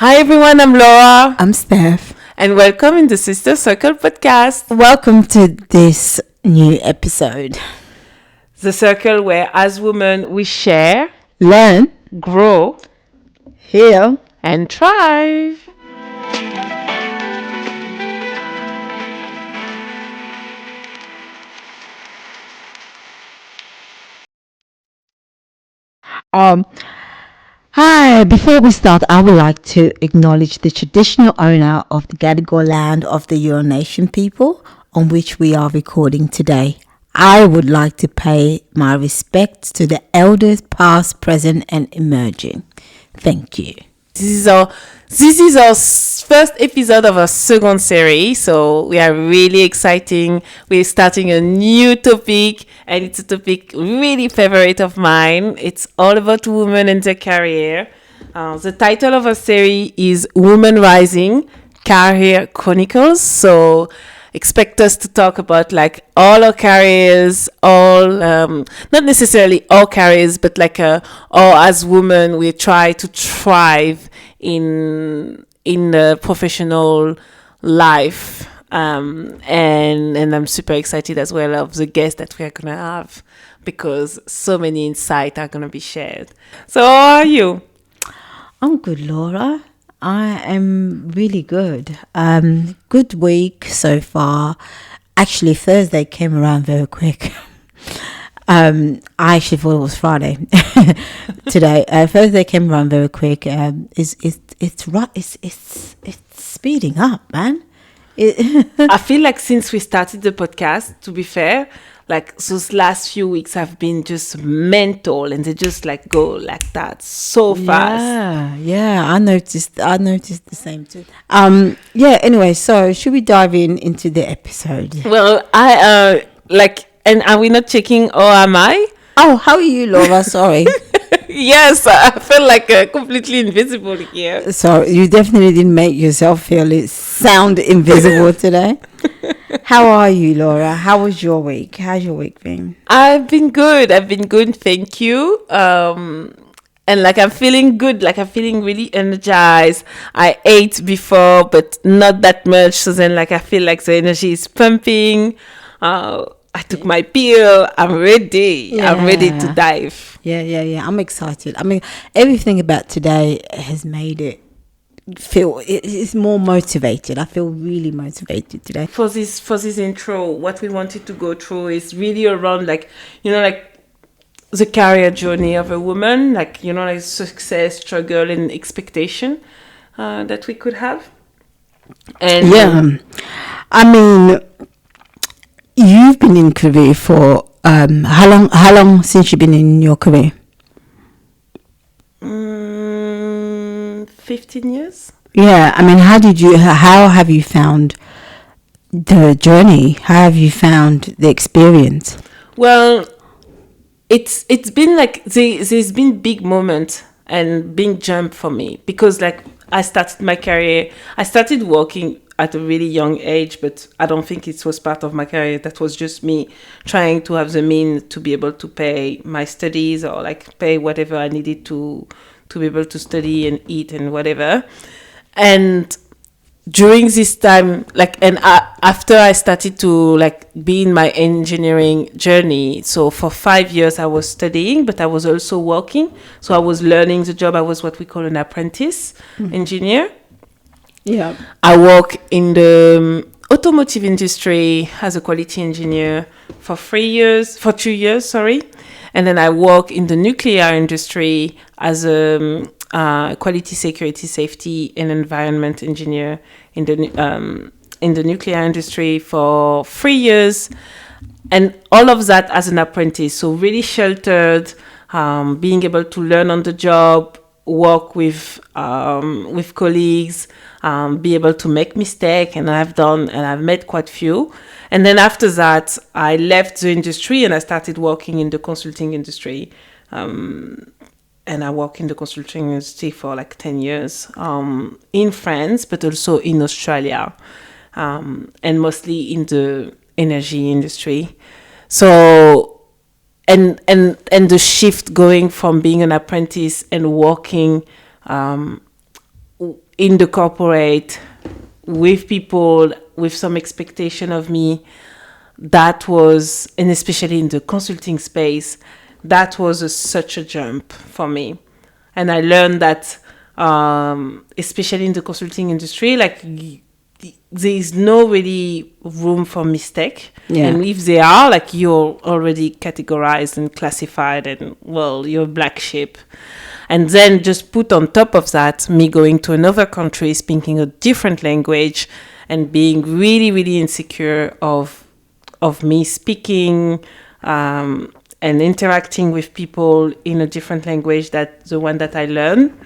Hi everyone, I'm Laura. I'm Steph. And welcome in the Sister Circle podcast. Welcome to this new episode. The circle where as women we share, Learn, grow, heal, and thrive. Hi, before we start, I would like to acknowledge the traditional owner of the Gadigal land of the Eora Nation people on which we are recording today. I would like to pay my respects to the elders past, present and emerging. Thank you. This is our first episode of our second series, so we are really exciting. We're starting a new topic, and it's a topic really favorite of mine. It's all about women and their career. The title of our series is Women Rising Career Chronicles. So expect us to talk about like all our careers, not necessarily all careers, but like all as women we try to thrive in the professional life. And I'm super excited as well of the guests that we are gonna have because so many insights are gonna be shared. So how are you? I'm good, Laura. I am really good. Good week so far. Actually, Thursday came around very quick. I actually thought it was Friday today. Thursday came around very quick. It's speeding up, man. I feel like since we started the podcast, to be fair, like those last few weeks have been just mental, and they just like go like that so fast. Yeah. I noticed the same too. Anyway, so should we dive into the episode? Well, and are we not checking or am I? Oh, how are you, Laura? Sorry. Yes, I feel like completely invisible here. So you definitely didn't make yourself sound invisible today. How are you, Laura? How was your week? How's your week been? I've been good. Thank you. And like I'm feeling good. Like I'm feeling really energized. I ate before, but not that much. So then, like I feel like the energy is pumping. I took my pill. I'm ready. Yeah. I'm ready to dive. Yeah. I'm excited. I mean, everything about today has made it feel it's more motivated. I feel really motivated today. For this intro, what we wanted to go through is really around like the career journey of a woman, like success, struggle, and expectation that we could have. And I mean, you've been in career for how long since you've been in your career? 15 years. Yeah, I mean, how have you found the journey? How have you found the experience? Well, it's been like there's been big moments and big jump for me because like I started my career. I started working at a really young age, but I don't think it was part of my career. That was just me trying to have the means to be able to pay my studies or like pay whatever I needed to be able to study and eat and whatever. And during this time, after I started to like be in my engineering journey, so for 5 years I was studying, but I was also working. So I was learning the job. I was what we call an apprentice engineer. Yeah. I work in the automotive industry as a quality engineer for 2 years, sorry. And then I work in the nuclear industry as a quality, security, safety, and environment engineer in the nuclear industry for 3 years, and all of that as an apprentice. So really sheltered, being able to learn on the job, work with colleagues, be able to make mistakes, and I've made quite few. And then after that, I left the industry and I started working in the consulting industry. And I work in the consulting industry for like 10 years in France, but also in Australia, and mostly in the energy industry. So, and the shift going from being an apprentice and working in the corporate with people with some expectation of me, that was, and especially in the consulting space, that was such a jump for me. And I learned that, especially in the consulting industry, like there is no really room for mistake. Yeah. And if they are, like you're already categorized and classified and, well, you're a black sheep. And then just put on top of that, me going to another country, speaking a different language and being really, really insecure of me speaking and interacting with people in a different language that the one that I learned.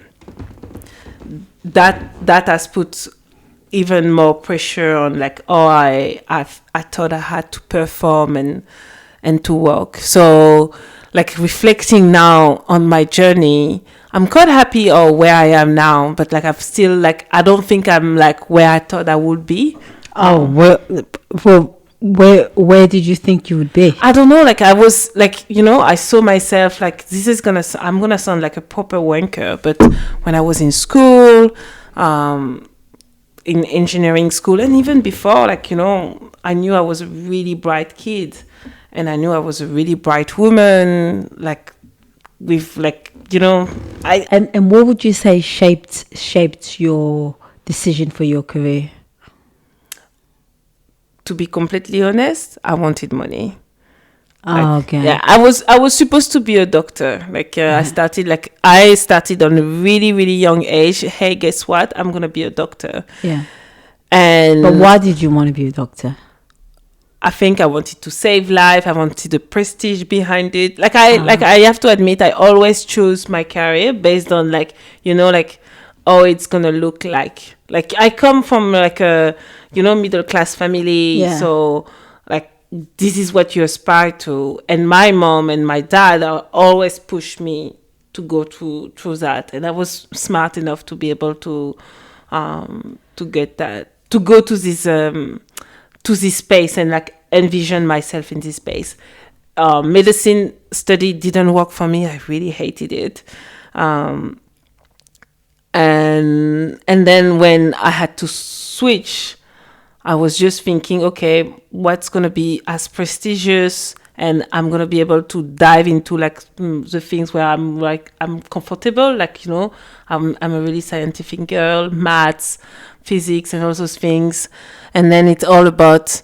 That has put even more pressure on, like, I thought I had to perform and to work. So, like, reflecting now on my journey, I'm quite happy where I am now, but like I've still, like, I don't think I'm like where I thought I would be. Where did you think you would be? I don't know. Like I was like, I saw myself like, I'm gonna sound like a proper wanker, but when I was in school, in engineering school, and even before, like, I knew I was a really bright kid, and I knew I was a really bright woman, like with like, And what would you say shaped your decision for your career? To be completely honest, I wanted money. Okay. Yeah, I was supposed to be a doctor. Like I started on a really, really young age. Hey, guess what? I'm gonna be a doctor. Yeah. But why did you want to be a doctor? I think I wanted to save life. I wanted the prestige behind it. Like I have to admit, I always chose my career based on like, oh, it's gonna look like I come from like a, middle class family. Yeah. So like, this is what you aspire to. And my mom and my dad always pushed me to go through that. And I was smart enough to be able to get that, to go to this space and like envision myself in this space. Medicine study didn't work for me. I really hated it. And then when I had to switch, I was just thinking, okay, what's going to be as prestigious, and I'm going to be able to dive into like the things where I'm comfortable. Like, I'm a really scientific girl, maths, physics, and all those things. And then it's all about,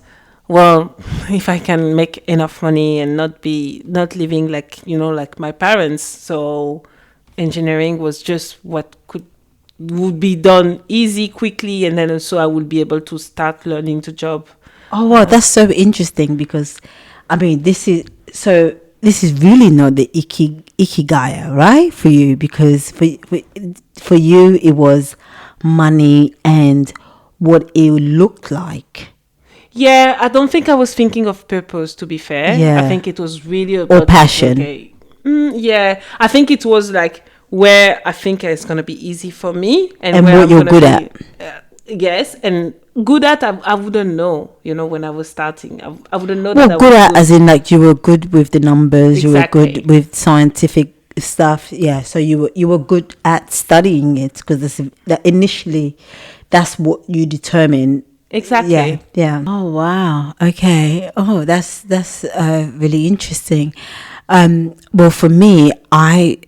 well, if I can make enough money and not living like, like my parents. So engineering was just what would be done easy, quickly, and then also I would be able to start learning the job. Oh wow, that's so interesting, because I mean this is really not the ikigai, right, for you, because for you it was money and what it looked like. Yeah, I don't think I was thinking of purpose, to be fair. Yeah. I think it was really about or passion. Okay. Yeah, I think it was like where I think it's going to be easy for me, and where what I'm you're good at. Yes, and good at, I wouldn't know, when I was starting. I wouldn't know well, that I good was at good. as in like you were good with the numbers. Exactly. You were good with scientific stuff. Yeah, so you were good at studying it, because initially that's what you determine. Exactly. Yeah. Oh wow. Okay. Oh, that's really interesting. Well, for me, I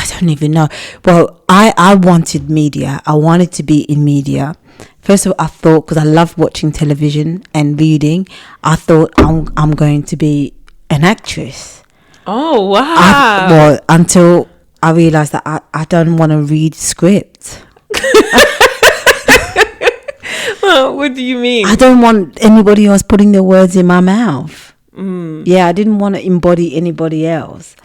don't even know. Well, I wanted media. I wanted to be in media. First of all, I thought, because I love watching television and reading, I thought I'm going to be an actress. Oh wow. Until I realized that I don't want to read scripts. Well, what do you mean? I don't want anybody else putting their words in my mouth. Yeah, I didn't want to embody anybody else.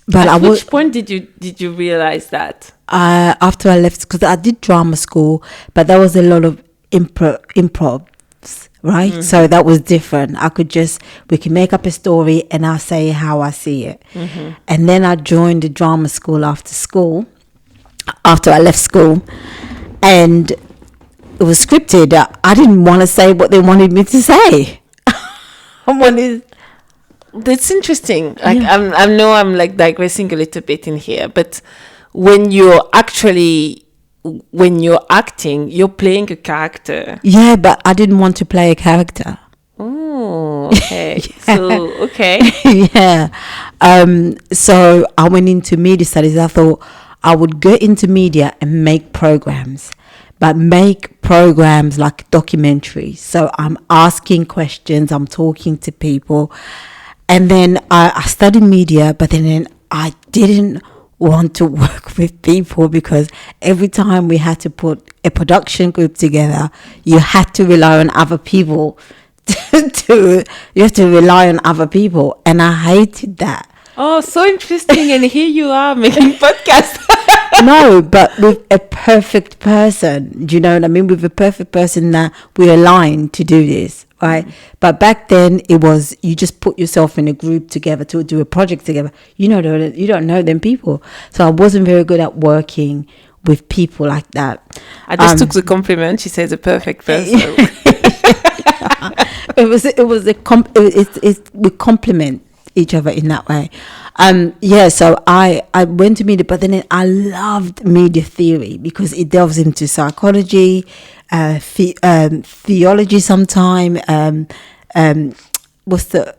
But at which point did you realize that? After I left, because I did drama school, but there was a lot of improvs, right? Mm-hmm. So that was different. We can make up a story and I'll say how I see it. Mm-hmm. And then I joined the drama school after I left school, and it was scripted. I didn't want to say what they wanted me to say. That's interesting. Like, yeah. I know I'm like digressing a little bit in here, but when you're actually when you're acting, you're playing a character. Yeah, but I didn't want to play a character. Oh, okay. So, okay. Yeah. So I went into media studies. I thought I would go into media and make programs, but make programs like documentaries. So I'm asking questions, I'm talking to people. And then I studied media, but then I didn't want to work with people, because every time we had to put a production group together, you had to rely on other people you have to rely on other people, and I hated that. Oh, so interesting. And here you are making podcasts. No, but with a perfect person, do you know what I mean? With a perfect person that we aligned to do this, right? But back then it was, you just put yourself in a group together to do a project together. You don't know them people. So I wasn't very good at working with people like that. I just took the compliment. She says a perfect person. We complement each other in that way. So I went to media, but then I loved media theory because it delves into psychology, theology sometime. What's the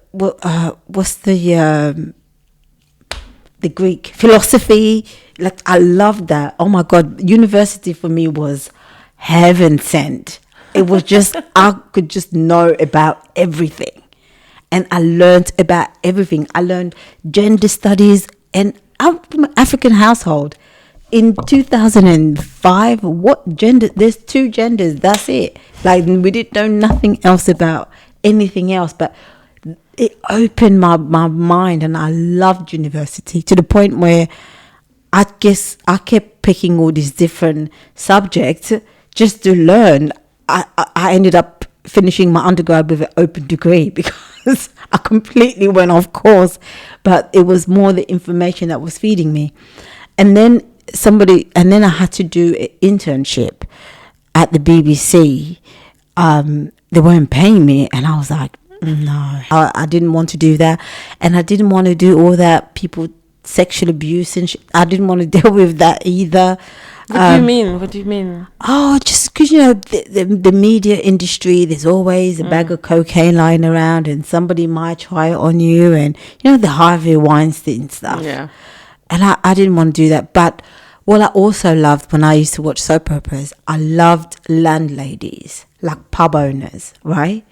Greek philosophy? Like, I loved that. Oh my God, university for me was heaven sent. It was just, I could just know about everything. And I learned about everything. I learned gender studies, and I'm from an African household. In 2005, what gender? There's 2 genders, that's it. Like, we didn't know nothing else about anything else, but it opened my mind, and I loved university to the point where I guess I kept picking all these different subjects just to learn. I ended up finishing my undergrad with an open degree because I completely went off course, but it was more the information that was feeding me. And then I had to do an internship at the BBC. They weren't paying me, and I was like, no, I didn't want to do that. And I didn't want to do all that sexual abuse and I didn't want to deal with that either. What do you mean? Oh, just because, the media industry, there's always a bag of cocaine lying around, and somebody might try it on you, and the Harvey Weinstein stuff. Yeah. And I didn't want to do that. But what I also loved when I used to watch soap operas, I loved landladies, like pub owners, right?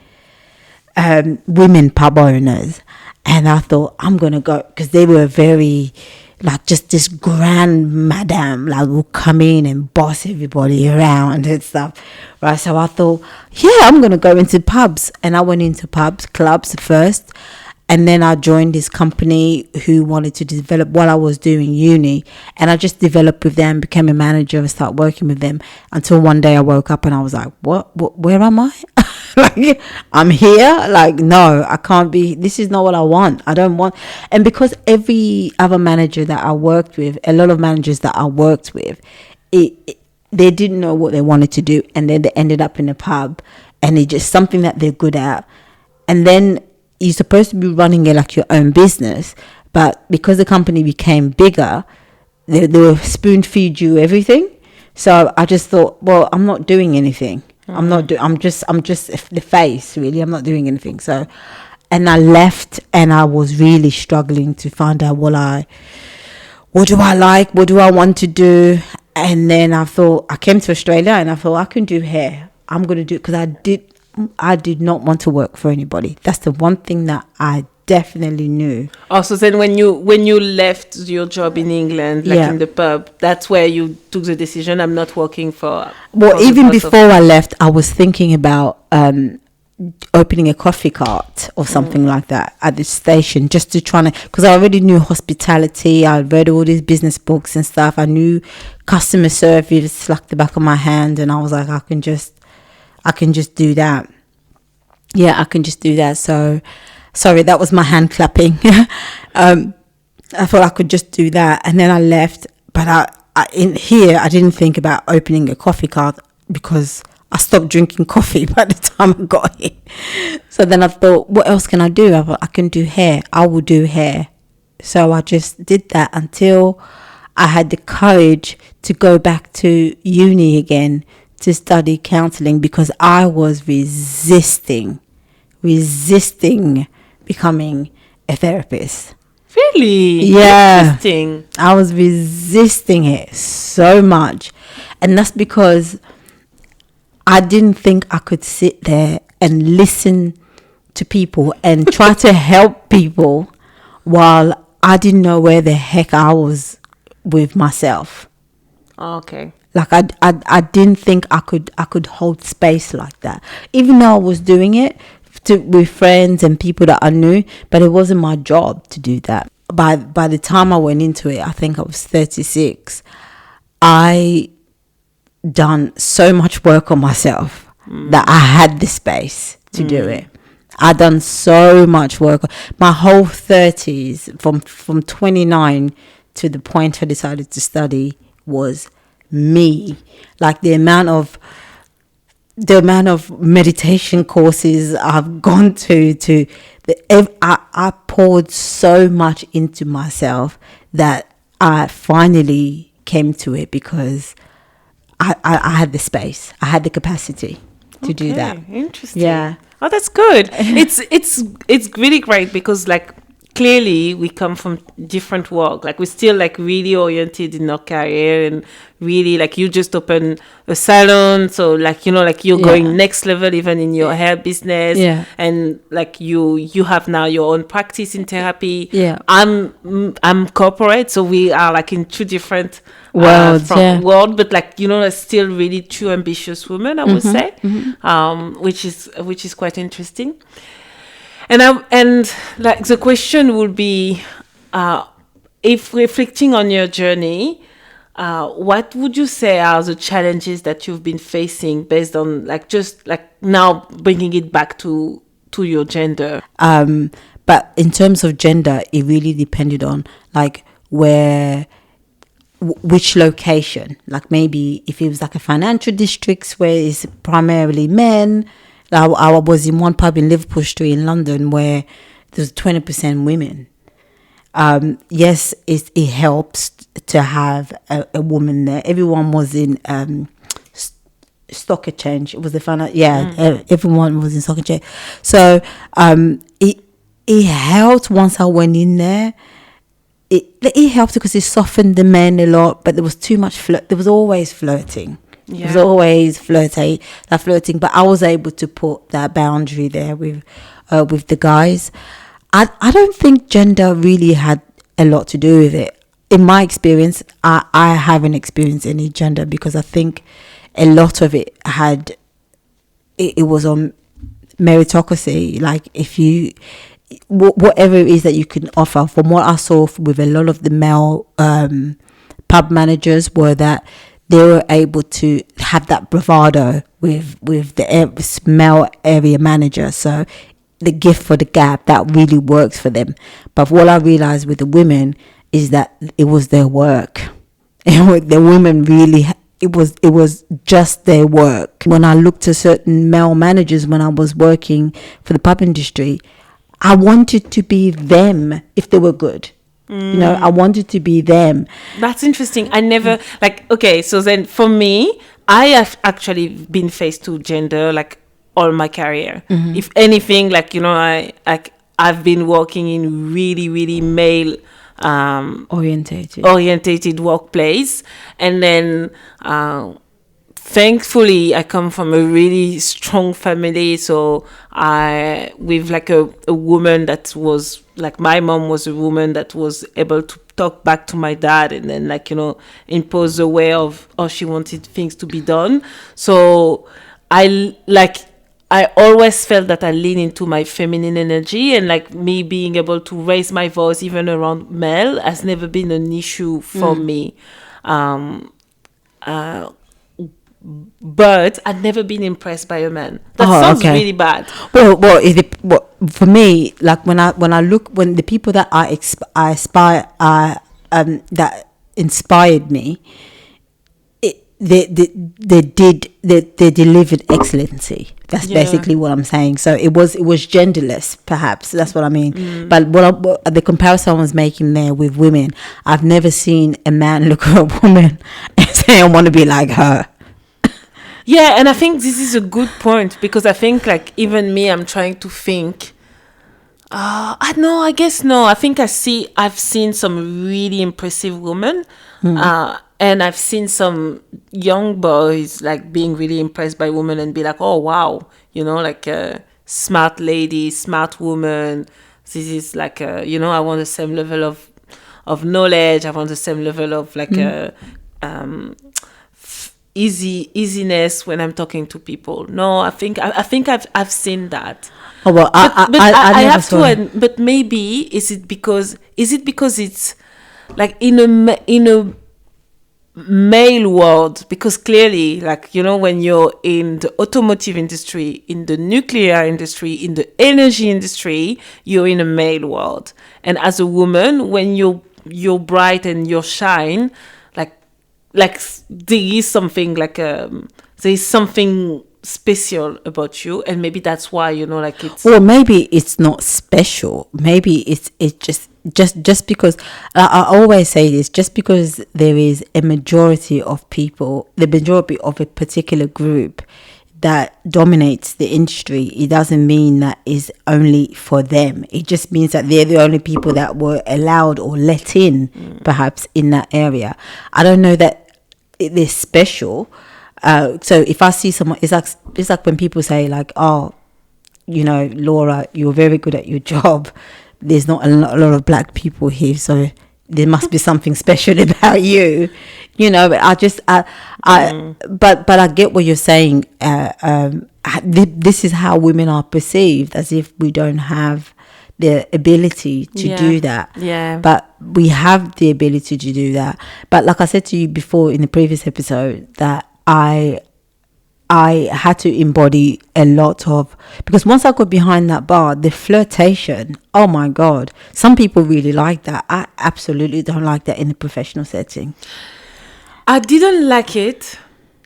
Women pub owners. And I thought, I'm going to go, because they were very, like, just this grand madam, like, will come in and boss everybody around and stuff, right? So I thought, yeah, I'm going to go into pubs. And I went into clubs first. And then I joined this company who wanted to develop what I was doing uni. And I just developed with them, became a manager and started working with them until one day I woke up and I was like, what where am I? Like, I'm here. Like, no, I can't be. This is not what I want. I don't want. And because every other manager that I worked with, a lot of managers that I worked with, they didn't know what they wanted to do. And then they ended up in a pub, and it's just something that they're good at. And then you're supposed to be running it like your own business, but because the company became bigger, they will spoon feed you everything. So I just thought, well, I'm not doing anything. I'm just the face, really. I'm not doing anything. So, and I left, and I was really struggling to find out what do I like, what do I want to do. And then I thought, I came to Australia, and I thought, I can do hair. I'm going to do it, because I did not want to work for anybody. That's the one thing that I definitely knew. Oh, so then when you left your job in England, like in the pub, that's where you took the decision, I'm not working for... Well, even before I left, I was thinking about opening a coffee cart or something like that at the station, just to try to... Because I already knew hospitality. I read all these business books and stuff. I knew customer service like the back of my hand, and I was like, I can just do that. Yeah, I can just do that. So, sorry, that was my hand clapping. I thought I could just do that. And then I left. But I didn't think about opening a coffee cart, because I stopped drinking coffee by the time I got here. So then I thought, what else can I do? I thought, I can do hair. I will do hair. So I just did that until I had the courage to go back to uni again to study counseling, because I was resisting becoming a therapist. Really? Yeah. Interesting. I was resisting it so much. And that's because I didn't think I could sit there and listen to people and try to help people while I didn't know where the heck I was with myself. Okay. Like I didn't think I could hold space like that, even though I was doing it with friends and people that I knew, but it wasn't my job to do that. By the time I went into it, I think I was 36. I done so much work on myself that I had the space to do it. I done so much work. My whole 30s, from 29 to the point I decided to study, was me. Like the amount of meditation courses I've gone to I poured so much into myself that I finally came to it because I had the space, I had the capacity to do that. Interesting. Yeah. Oh, that's good. It's really great because like clearly we come from different work. Like we're still like really oriented in our career, and really like you just open a salon, so like like you're going next level even in your hair business. Yeah. And like you have now your own practice in therapy. Yeah. I'm corporate, so we are like in two different worlds, world, but like still really two ambitious women, I would say. Which is quite interesting. And like the question would be, if reflecting on your journey, what would you say are the challenges that you've been facing based on like just like now bringing it back to your gender? But in terms of gender, it really depended on like which location. Like maybe if it was like a financial district where it's primarily men. I was in one pub in Liverpool Street in London where there's 20% women. Yes, it helps to have a woman there. Everyone was in stock exchange. It was the everyone was in stock exchange. So it helped once I went in there. It helped because it softened the men a lot, but there was too much there was always flirting. Yeah. It was always flirting, but I was able to put that boundary there with the guys. I don't think gender really had a lot to do with it. In my experience, I haven't experienced any gender because I think a lot of it was on meritocracy. Like if you, whatever it is that you can offer, from what I saw with a lot of the male pub managers, were that they were able to have that bravado with the male area manager. So the gift for the gap, that really works for them. But what I realized with the women is that it was their work. The women really, it was just their work. When I looked at certain male managers when I was working for the pub industry, I wanted to be them if they were good. I wanted to be them. That's interesting. I never so then for me, I have actually been faced to gender like all my career. If anything, I've been working in really, really male orientated workplace, and then thankfully I come from a really strong family, so with like a woman that was like, my mom was a woman that was able to talk back to my dad and then impose the way of how she wanted things to be done. So I always felt that I lean into my feminine energy, and like me being able to raise my voice even around male has never been an issue for me. But I'd never been impressed by a man. That sounds really bad. Well, for me, like when the people that I aspire, that inspired me, they delivered excellency. That's basically what I'm saying. So it was genderless, perhaps. That's what I mean. But the comparison I was making there with women, I've never seen a man look at a woman and say, I want to be like her. Yeah, and I think this is a good point, because I think, like, even me, I'm trying to think. I guess no. I think I've seen some really impressive women, and I've seen some young boys, like, being really impressed by women and be like, oh wow, like a smart lady, smart woman. This is like I want the same level of knowledge. I want the same level of like easiness when I'm talking to people. No, I think I've seen that. Oh well, I have to. But maybe is it because it's like in a male world? Because clearly, like, when you're in the automotive industry, in the nuclear industry, in the energy industry, you're in a male world. And as a woman, when you're bright and you shine, like there is something special about you, and maybe that's why like it's. Well, maybe it's not special. Maybe it's just because I always say this. Just because there is a majority of people, the majority of a particular group that dominates the industry, it doesn't mean that is only for them. It just means that they're the only people that were allowed or let in, perhaps, in that area. I don't know that they're special. So if I see someone, it's like when people say, like, oh, Laura, you're very good at your job. There's not a lot of black people here, so there must be something special about you. But but I get what you're saying. This is how women are perceived, as if we don't have the ability to do that. Yeah. But we have the ability to do that. But like I said to you before in the previous episode, that I had to embody a lot of, because once I got behind that bar, the flirtation, oh my God, some people really like that. I absolutely don't like that in a professional setting. I didn't like it.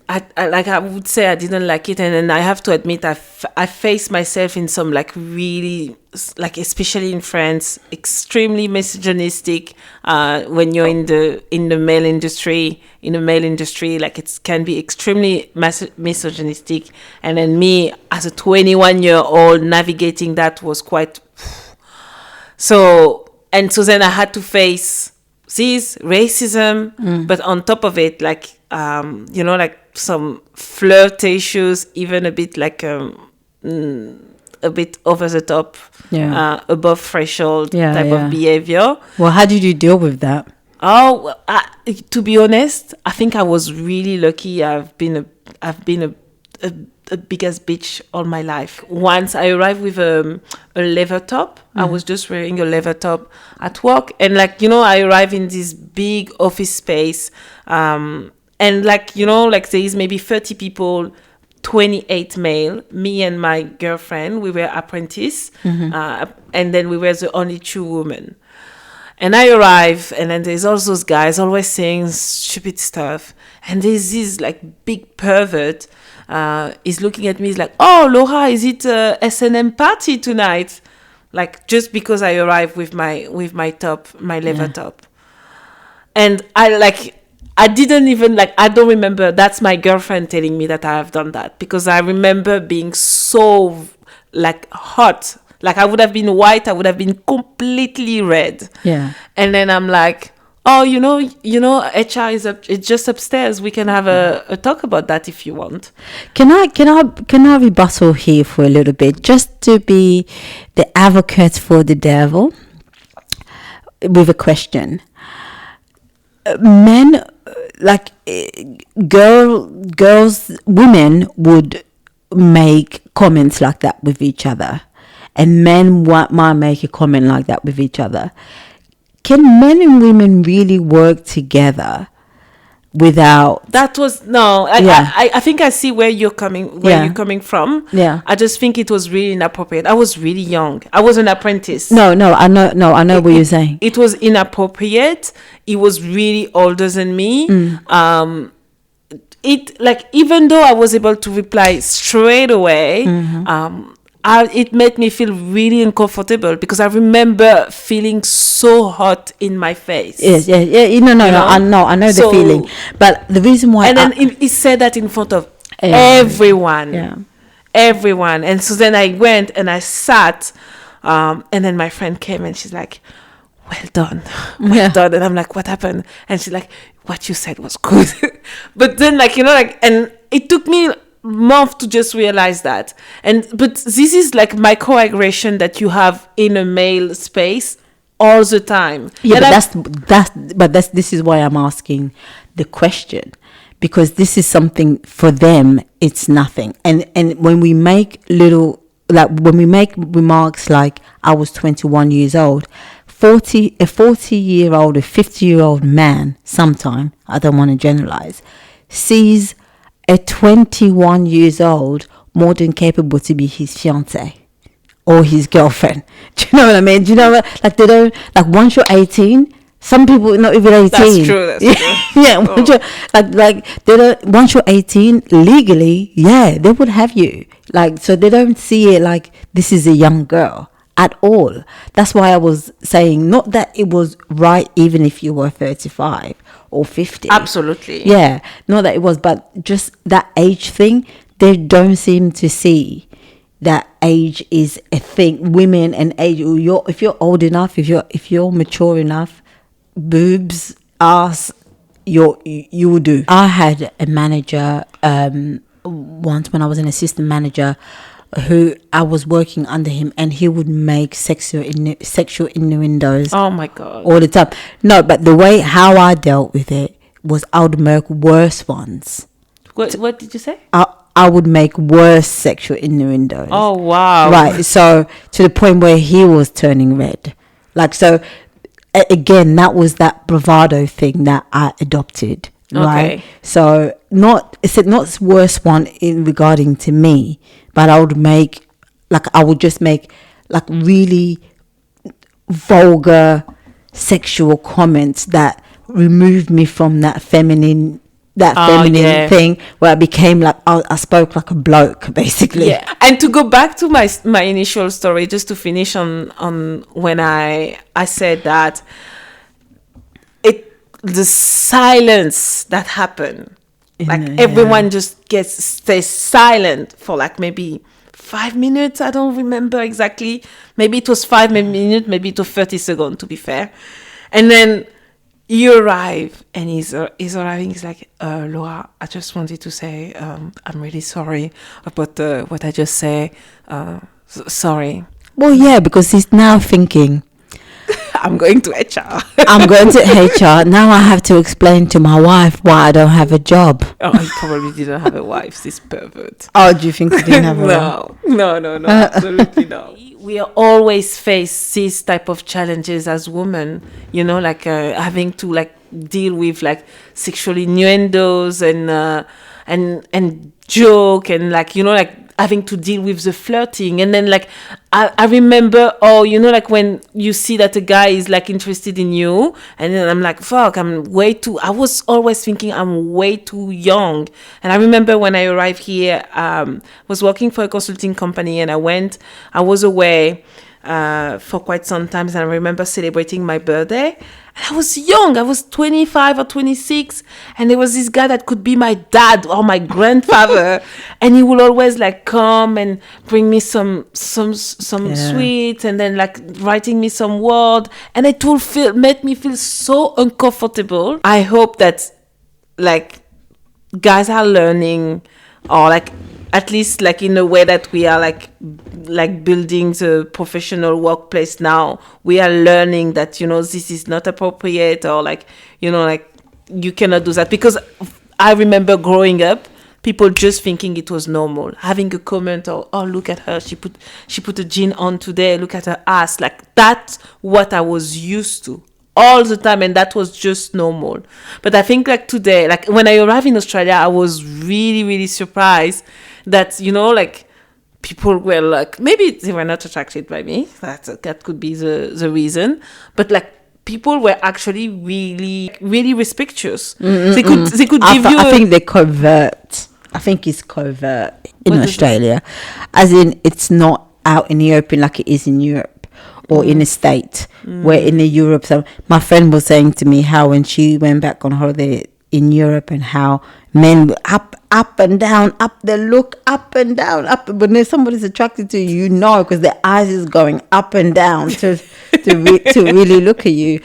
I would say I didn't like it, and then I have to admit I faced myself in some, like, really, like, especially in France, extremely misogynistic. When you're in the male industry, like, it can be extremely misogynistic. And then me, as a 21-year-old, navigating that was quite. So then I had to face this racism, but on top of it, like, like some flirtatious, even a bit like a bit over the top, above threshold type of behavior. Well, how did you deal with that? Oh, well, to be honest, I think I was really lucky. I've been a big-ass bitch all my life. Once I arrived with a leather top. I was just wearing a leather top at work. And, like, I arrive in this big office space. And, like, like, there is maybe 30 people, 28 male. Me and my girlfriend, we were apprentice. And then we were the only two women. And I arrive, and then there's all those guys always saying stupid stuff. And there's this, like, big pervert is looking at me. He's like, oh, Laura, is it a S&M party tonight? Like, just because I arrived with my top, my leather top. And I didn't even, like, I don't remember. That's my girlfriend telling me that I have done that. Because I remember being so, like, hot. Like, I would have been white. I would have been completely red. Yeah. And then I'm like, oh, HR is it's just upstairs. We can have a talk about that if you want. Can I rebuttal here for a little bit, just to be the advocate for the devil, with a question? Men, like, women would make comments like that with each other, and men might make a comment like that with each other. Can men and women really work together without? That was no. I think I see where you're coming from. Yeah. I just think it was really inappropriate. I was really young. I was an apprentice. I know what you're saying. It was inappropriate. He was really older than me. it like, even though I was able to reply straight away, it made me feel really uncomfortable because I remember feeling so hot in my face. Yes, yeah. I know the feeling. But the reason why, and then he said that in front of everyone. Yeah. Everyone. And so then I went and I sat, and then my friend came and she's like, well done. And I'm like, what happened? And she's like, what you said was good. But then, like, and it took me a month to just realize that. But this is like microaggression that you have in a male space all the time. Yeah, but this is why I'm asking the question, because this is something for them, it's nothing. And when we make remarks like I was 21 years old, a 40-year-old, a 50-year-old man, sometime, I don't want to generalize, sees a 21 years old more than capable to be his fiancé or his girlfriend. Do you know what I mean? Do you know what, like, they don't, like, once you're 18, some people not even 18. That's true. Yeah, once you're, like they don't, once you're 18 legally, yeah, they would have you. Like, so they don't see it like this is a young girl at all. That's why I was saying, not that it was right even if you were 35 or 50. Absolutely. Yeah, not that it was, but just that age thing, they don't seem to see that age is a thing. Women and age, if you're old enough, if you're mature enough, boobs, ass, you will do. I had a manager once when I was an assistant manager who I was working under him, and he would make sexual innuendos. Oh my God. All the time. No, but the way how I dealt with it was I would make worse ones. What did you say? I would make worse sexual innuendos. Oh wow. Right. So to the point where he was turning red. Like, so again, that was that bravado thing that I adopted. Right. Okay. So not worse one in regarding to me, but I would just make like really vulgar sexual comments that removed me from that feminine thing, where I became like I spoke like a bloke, basically. Yeah. And to go back to my initial story, just to finish on when I said that the silence that happened, everyone just stays silent for like maybe 5 minutes. I don't remember exactly. Maybe it was 5 minutes, maybe it was 30 seconds, to be fair. And then you arrive, and he's arriving. He's like, Laura, I just wanted to say, I'm really sorry about what I just said. Sorry. Well, yeah, because he's now thinking, I'm going to HR. I'm going to HR. Now I have to explain to my wife why I don't have a job. Oh, he probably didn't have a wife, this pervert. Oh, do you think he didn't have a wife? No, absolutely no. We are always face these type of challenges as women, like having to like deal with like sexual innuendos and joke, and like, like having to deal with the flirting. And then like I remember, like when you see that a guy is like interested in you, and then I'm like, fuck, I was always thinking I'm way too young. And I remember when I arrived here, was working for a consulting company, and I was away for quite some time, and I remember celebrating my birthday. And I was young. I was 25 or 26, and there was this guy that could be my dad or my grandfather, and he would always like come and bring me some sweets, and then like writing me some word, and it made me feel so uncomfortable. I hope that like guys are learning, or like at least like in a way that we are like building the professional workplace now, we are learning that, this is not appropriate, or like, like you cannot do that. Because I remember growing up, people just thinking it was normal, having a comment, or, oh, look at her, she put a jean on today, look at her ass. Like, that's what I was used to all the time, and that was just normal. But I think like today, like when I arrived in Australia, I was really, really surprised that, like people were like, maybe they were not attracted by me. That could be the reason. But like people were actually really, really respectful. They could give you. I think they covert. I think it's covert in Australia, as in it's not out in the open like it is in Europe or in the States. Where in the Europe, so my friend was saying to me how when she went back on holiday in Europe and how men were up and down, they look up and down, up. When there's somebody's attracted to you, because their eyes is going up and down to really look at you.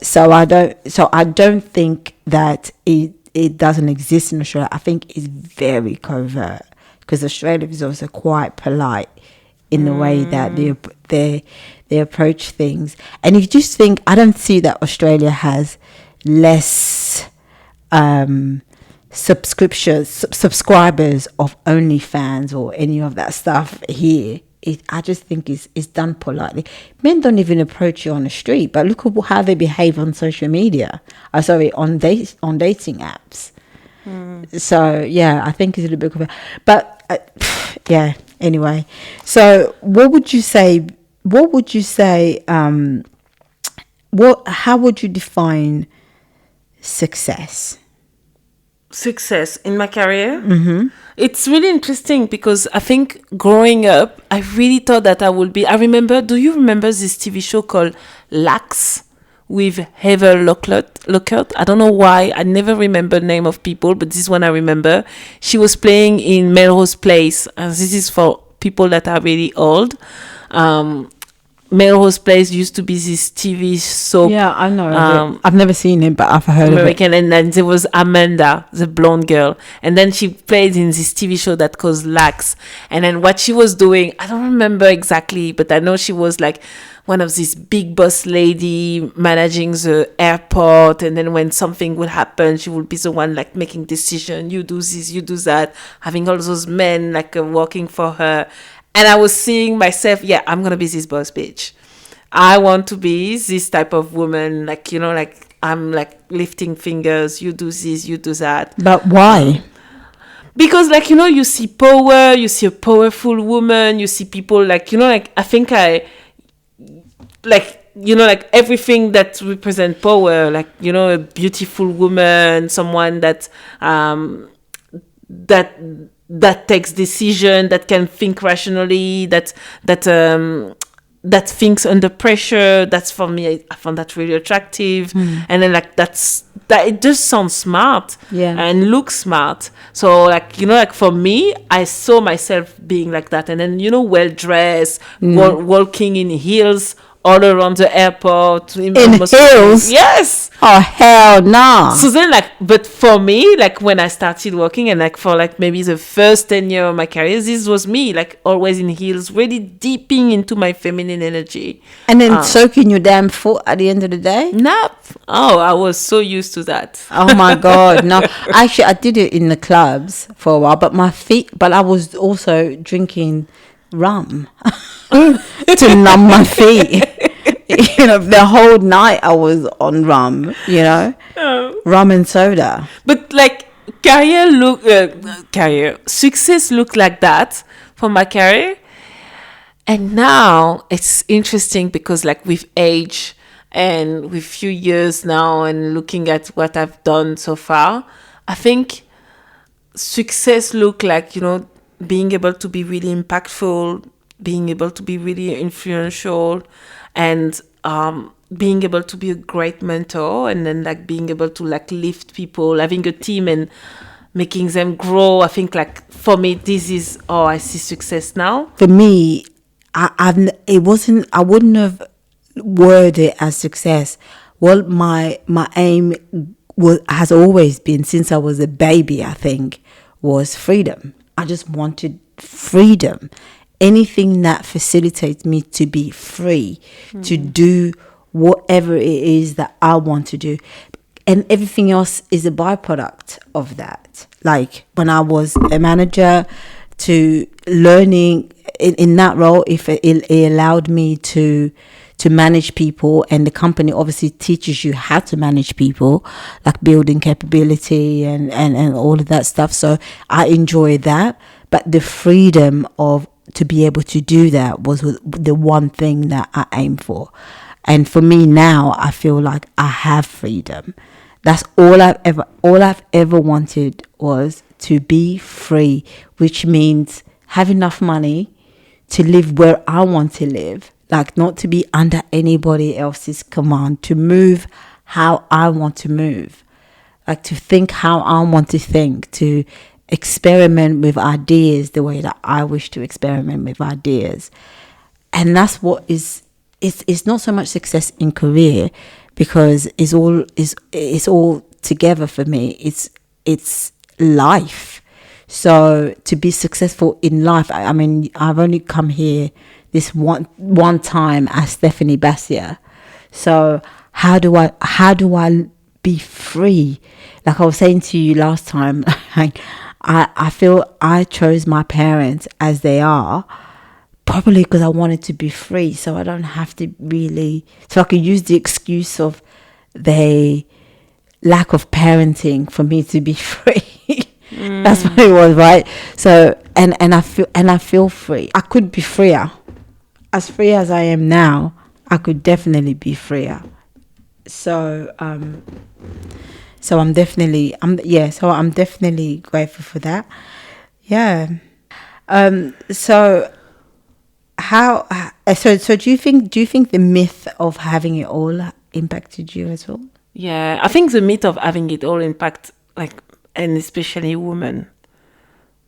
So I don't think that it doesn't exist in Australia. I think it's very covert because Australia is also quite polite in the way that they approach things. And you just think, I don't see that Australia has less subscribers of OnlyFans or any of that stuff here. I just think it's done politely. Men don't even approach you on the street, but look at how they behave on social media. On dating apps. So yeah, I think it's a little bit. But yeah. Anyway, so what would you say? How would you define success? Success in my career? It's really interesting because I think growing up, I really thought that I would be. Do you remember this TV show called 𝗓𝗏 with 𝗩𝗜𝗚𝗚𝗘𝗢? I don't know why. I never remember the name of people, but this one I remember. She was playing in Melrose Place. This is for people that are really old. Melrose Place used to be this TV soap. Yeah, I know. I've never seen it, but I've heard American, of it. And then there was Amanda, the blonde girl, and then she played in this TV show that called 𝗓𝗏. And then what she was doing, I don't remember exactly, but I know she was like one of these big boss lady managing the airport. And then when something would happen, she would be the one like making decision. You do this, you do that, having all those men like working for her. And I was seeing myself, I'm going to be this boss bitch. I want to be this type of woman. Like, like I'm like lifting fingers. You do this, you do that. But why? Because like, you see power, you see a powerful woman, you see people like, like I think like everything that represent power, like, a beautiful woman, someone that takes decision, that can think rationally, that thinks under pressure. That's for me. I found that really attractive. And then like that it just sounds smart, and looks smart. So like like for me, I saw myself being like that. And then well dressed, walking in heels all around the airport. In heels? Yes. Oh, hell no. So then but for me, like when I started working and like for like maybe the first 10 years of my career, this was me, like always in heels, really deeping into my feminine energy. And then soaking your damn foot at the end of the day? Nope. Oh, I was so used to that. Oh my God. No, actually I did it in the clubs for a while, but I was also drinking rum to numb my feet. The whole night I was on rum, rum and soda. But like success looked like that for my career. And now it's interesting because like with age and with few years now and looking at what I've done so far, I think success look like, being able to be really impactful, being able to be really influential, and being able to be a great mentor, and then like being able to like lift people, having a team and making them grow. I think like for me, this is how I see success now. For me, I wouldn't have worded it as success. Well, my aim has always been, since I was a baby, I think, was freedom. I just wanted freedom. Anything that facilitates me to be free, to do whatever it is that I want to do. And everything else is a byproduct of that. Like when I was a manager, to learning in that role, if it allowed me to manage people, and the company obviously teaches you how to manage people, like building capability and all of that stuff. So I enjoy that. But the freedom to be able to do that was the one thing that I aim for. And for me now, I feel like I have freedom. That's all I've ever wanted was to be free, which means have enough money to live where I want to live, like not to be under anybody else's command, to move how I want to move, like to think how I want to think, to experiment with ideas the way that I wish to experiment with ideas. And that's what it's not so much success in career, because it's all together for me. It's life. So to be successful in life, I mean, I've only come here this one time as 𝗩𝗓𝗓 𝗪𝗓𝗓. So how do I be free? Like I was saying to you last time, I feel I chose my parents as they are, probably because I wanted to be free, so I don't have to really, so I can use the excuse of the lack of parenting for me to be free. That's what it was, right? So and I feel free. I could be freer. As free as I am now, I could definitely be freer. So I'm definitely grateful for that. Yeah. So do you think the myth of having it all impacted you at all? Yeah, I think the myth of having it all impact, like, and especially women,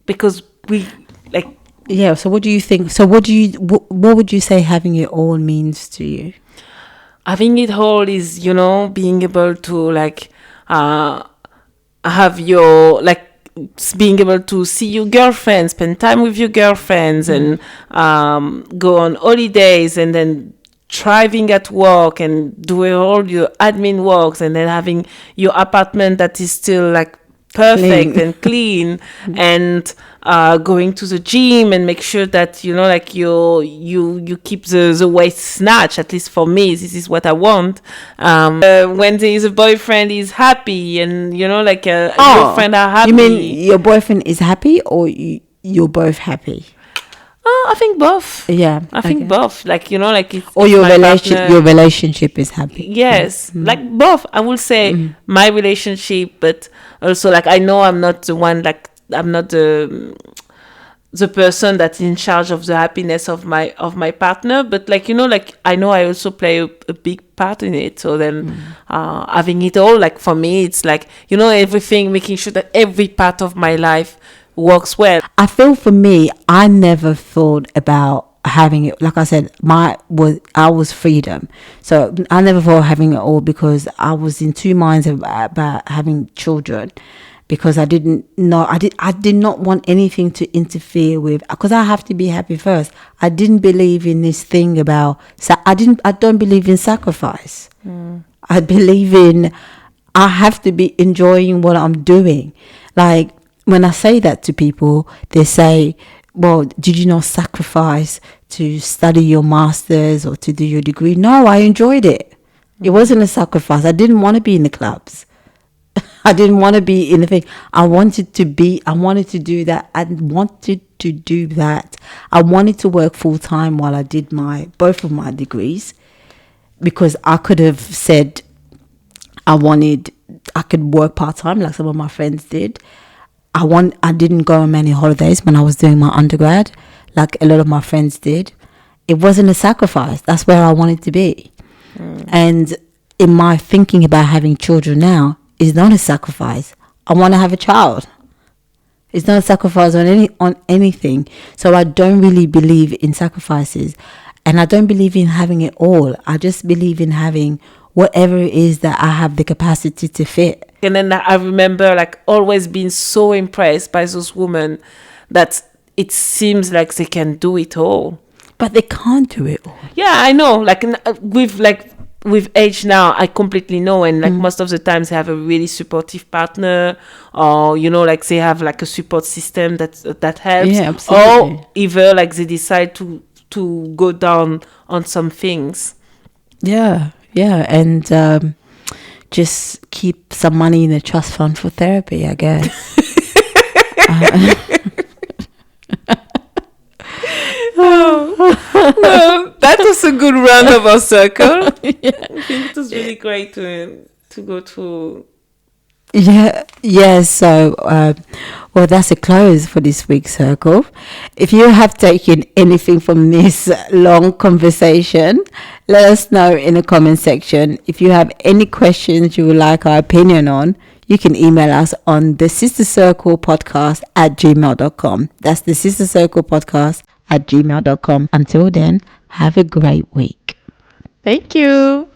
because we like. Yeah. So what do you think? So what would you say having it all means to you? Having it all is, being able to like have your, like, being able to see your girlfriends, spend time with your girlfriends, and go on holidays, and then thriving at work and doing all your admin works, and then having your apartment that is still like perfect and clean, and going to the gym and make sure that like you keep the weight snatch. At least for me, this is what I want. When there is a boyfriend is happy, and like a girlfriend are happy. You mean your boyfriend is happy, or you're both happy? I think both. Yeah, I think both. Like like or your relationship is happy. Yes, like both. I will say my relationship, but also like I know I'm not the one. Like I'm not the person that's in charge of the happiness of my partner. But like like I know I also play a big part in it. So then having it all, like for me, it's like everything, making sure that every part of my life works well. I feel for me, I never thought about having it. Like I said, I was freedom. So I never thought of having it all, because I was in two minds about having children, because I did not want anything to interfere with, because I have to be happy first. I didn't believe in this thing about, I don't believe in sacrifice. I believe in, I have to be enjoying what I'm doing. Like, when I say that to people, they say, well, did you not sacrifice to study your master's or to do your degree? No, I enjoyed it. It wasn't a sacrifice. I didn't want to be in the clubs. I didn't want to be in the thing. I wanted to do that. I wanted to work full time while I did both of my degrees, because I could have said I could work part time like some of my friends did. I didn't go on many holidays when I was doing my undergrad, like a lot of my friends did. It wasn't a sacrifice. That's where I wanted to be. And in my thinking about having children now, is not a sacrifice. I want to have a child. It's not a sacrifice on anything. So I don't really believe in sacrifices, and I don't believe in having it all. I just believe in having whatever it is that I have the capacity to fit. And then I remember like always being so impressed by those women that it seems like they can do it all. But they can't do it all. Yeah, I know. With age now, I completely know. And like most of the times they have a really supportive partner, or, like they have like a support system that helps. Yeah, absolutely. Or either like they decide to go down on some things. Yeah. Yeah, and just keep some money in a trust fund for therapy, I guess. That was a good run of our circle. I think it was really great to go to. So well, that's a close for this week's circle. If you have taken anything from this long conversation, let us know in the comment section. If you have any questions you would like our opinion on, you can email us on @gmail.com. That's @gmail.com. Until then, have a great week. Thank you.